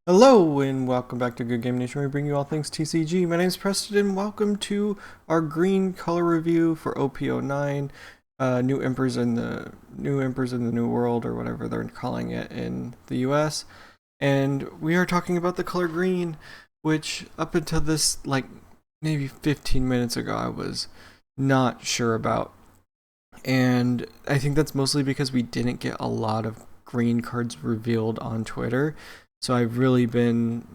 Hello and welcome back to Good Game Nation, where we bring you all things TCG. My name is Preston and welcome to our green color review for OP09, new emperors in the new world, or whatever they're calling it in the US. And we are talking about the color green, which up until this maybe 15 minutes ago I was not sure about. And I think that's mostly because we didn't get a lot of green cards revealed on Twitter. So I've really been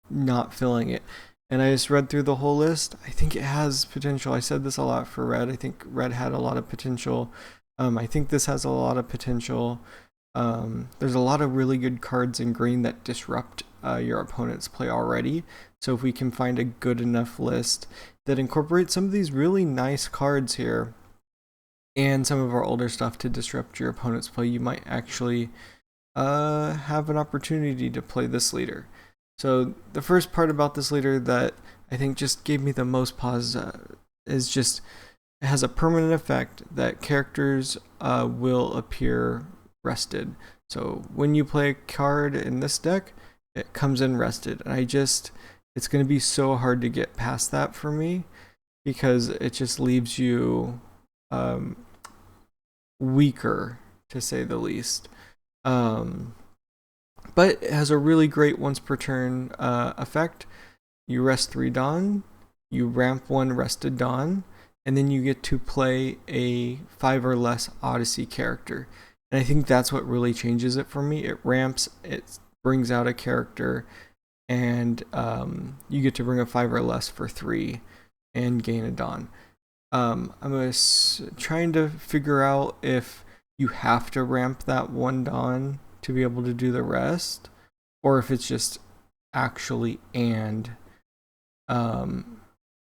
not feeling it. And I just read through the whole list. I think it has potential. I said this a lot for red. I think red had a lot of potential. I think this has a lot of potential. There's a lot of really good cards in green that disrupt your opponent's play already. So if we can find a good enough list that incorporates some of these really nice cards here and some of our older stuff to disrupt your opponent's play, you might actually have an opportunity to play this leader. So the first part about this leader that I think just gave me the most pause is just it has a permanent effect that characters will appear rested. So when you play a card in this deck, it comes in rested. And it's going to be so hard to get past that for me because it just leaves you weaker, to say the least. But it has a really great once per turn effect. You rest 3 Dawn, you ramp 1 rested Dawn, and then you get to play a 5 or less Odyssey character. And I think that's what really changes it for me. It ramps, it brings out a character, and you get to bring a 5 or less for 3 and gain a Dawn. I'm trying to figure out if you have to ramp that 1 Dawn to be able to do the rest, or if it's just actually and.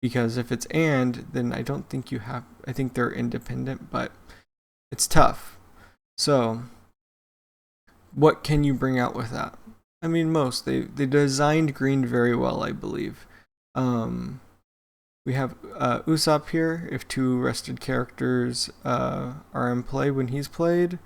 Because if it's and, then I don't think you have. I think they're independent, but it's tough. So, what can you bring out with that? I mean, they designed green very well, I believe. We have Usopp here. If 2 rested characters are in play when he's played,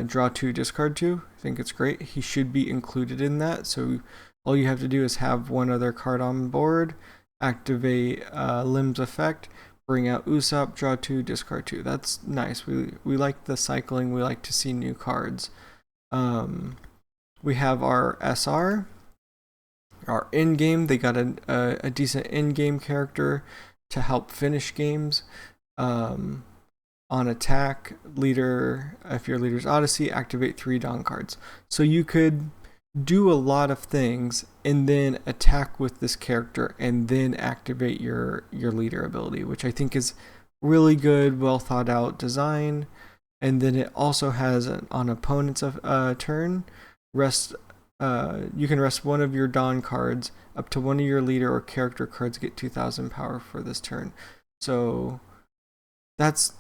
draw 2, discard 2. I think it's great. He should be included in that. So all you have to do is have 1 other card on board, activate Lim's effect, bring out Usopp, draw 2, discard 2. That's nice. We like the cycling. We like to see new cards. We have our SR. Our end game, they got a decent end game character to help finish games. On attack, leader, if your leader's Odyssey, activate 3 Dawn cards. So you could do a lot of things and then attack with this character and then activate your leader ability, which I think is really good, well thought out design. And then it also has on opponent's turn, you can rest 1 of your Dawn cards. Up to 1 of your leader or character cards get 2,000 power for this turn. So that's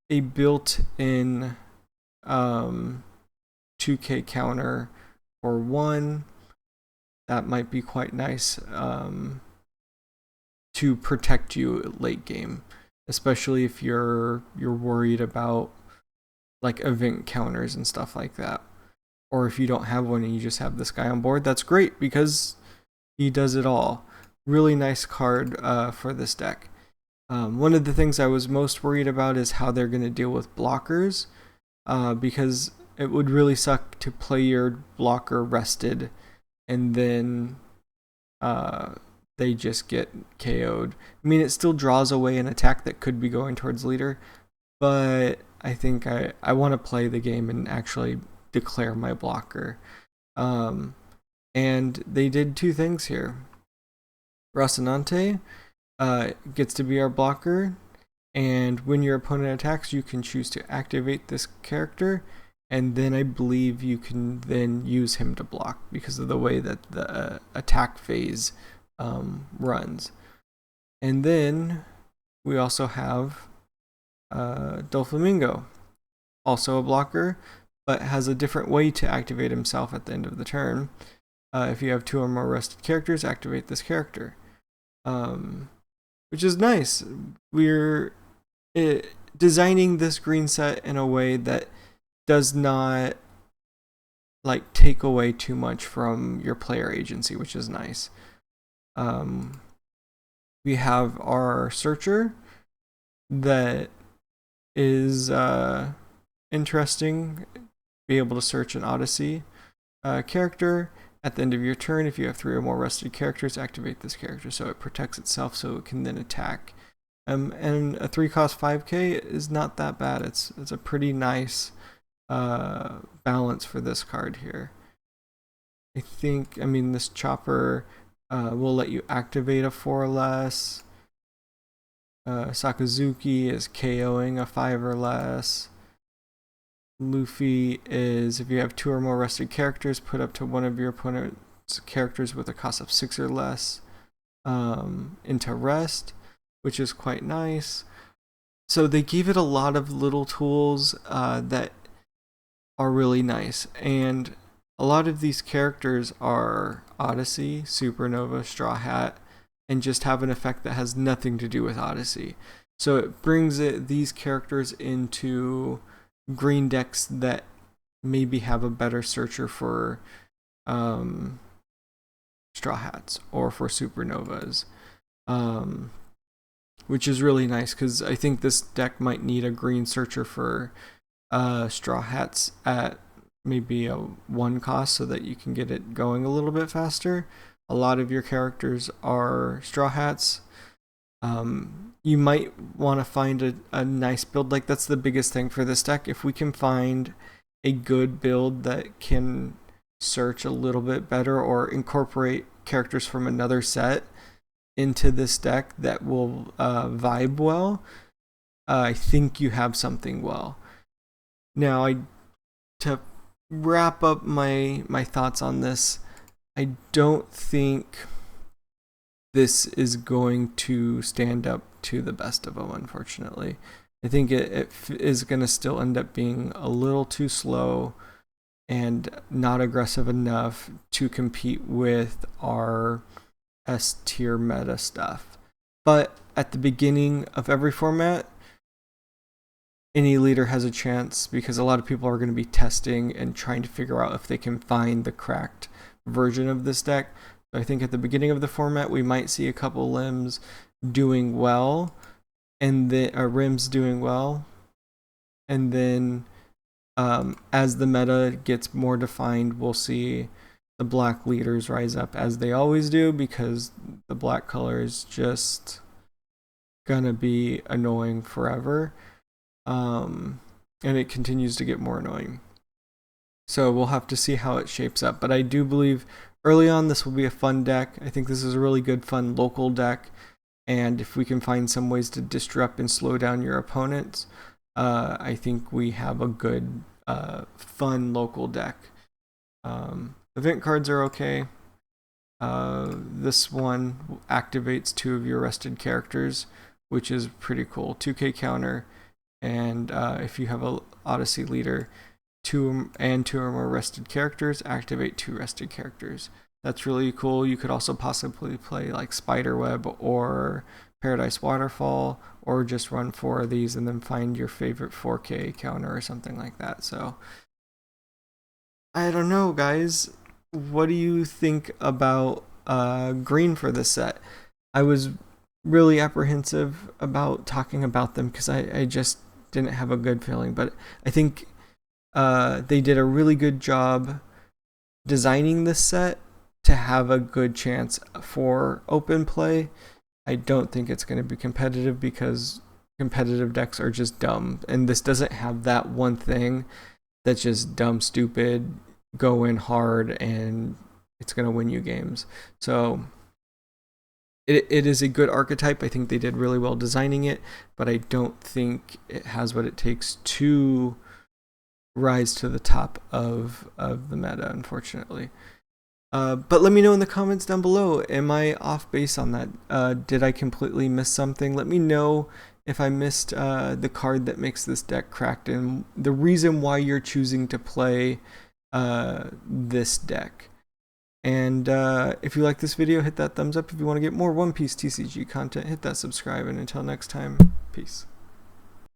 a built-in 2k counter for 1. That might be quite nice to protect you late game, especially if you're worried about like event counters and stuff like that. Or if you don't have one and you just have this guy on board, that's great because he does it all. Really nice card for this deck. One of the things I was most worried about is how they're going to deal with blockers, because it would really suck to play your blocker rested and then they just get KO'd. I mean, it still draws away an attack that could be going towards leader, but I think I want to play the game and actually declare my blocker. And they did 2 things here. Rocinante gets to be our blocker, and when your opponent attacks, you can choose to activate this character, and then I believe you can then use him to block because of the way that the attack phase runs. And then we also have Doflamingo, also a blocker, but has a different way to activate himself at the end of the turn. If you have 2 or more rested characters, activate this character. Which is nice. We're designing this green set in a way that does not like take away too much from your player agency, which is nice. We have our searcher that is interesting. Be able to search an Odyssey character. At the end of your turn, if you have 3 or more rested characters, activate this character so it protects itself so it can then attack. And a 3-cost 5k is not that bad. It's a pretty nice balance for this card here. I mean, this chopper will let you activate a 4 or less. Sakazuki is KOing a 5 or less. Luffy is, if you have 2 or more rested characters, put up to one of your opponent's characters with a cost of 6 or less into rest, which is quite nice. So they gave it a lot of little tools that are really nice, and a lot of these characters are Odyssey, Supernova, Straw Hat, and just have an effect that has nothing to do with Odyssey. So it brings these characters into green decks that maybe have a better searcher for Straw Hats or for Supernovas, which is really nice because I think this deck might need a green searcher for Straw Hats at maybe a 1 cost so that you can get it going a little bit faster. A lot of your characters are Straw Hats. You might want to find a nice build. Like, that's the biggest thing for this deck. If we can find a good build that can search a little bit better or incorporate characters from another set into this deck that will vibe well, I think you have something well. Now, to wrap up my thoughts on this, I don't think this is going to stand up to the best of them, unfortunately. I think it is going to still end up being a little too slow and not aggressive enough to compete with our S tier meta stuff. But at the beginning of every format, any leader has a chance because a lot of people are going to be testing and trying to figure out if they can find the cracked version of this deck. So I think at the beginning of the format, we might see a couple limbs doing well, and the rims doing well, and then as the meta gets more defined, we'll see the black leaders rise up as they always do, because the black color is just gonna be annoying forever, and it continues to get more annoying. So we'll have to see how it shapes up, but I do believe early on this will be a fun deck. I think this is a really good, fun local deck, and if we can find some ways to disrupt and slow down your opponents, I think we have a good, fun local deck. Event cards are okay. This one activates 2 of your rested characters, which is pretty cool. 2k counter, and if you have a Odyssey leader, 2 or more rested characters, activate 2 rested characters. That's really cool. You could also possibly play like Spiderweb or Paradise Waterfall, or just run 4 of these and then find your favorite 4k counter or something like that. So I don't know, guys. What do you think about green for this set? I was really apprehensive about talking about them because I just didn't have a good feeling, but I think they did a really good job designing this set to have a good chance for open play. I don't think it's going to be competitive because competitive decks are just dumb, and this doesn't have that one thing that's just dumb, stupid, go in hard, and it's going to win you games. So it is a good archetype. I think they did really well designing it, but I don't think it has what it takes to rise to the top of the meta, unfortunately. But let me know in the comments down below, am I off base on that? Did I completely miss something? Let me know if I missed the card that makes this deck cracked, and the reason why you're choosing to play this deck. And if you like this video, hit that thumbs up. If you want to get more One Piece TCG content, hit that subscribe, and until next time, peace.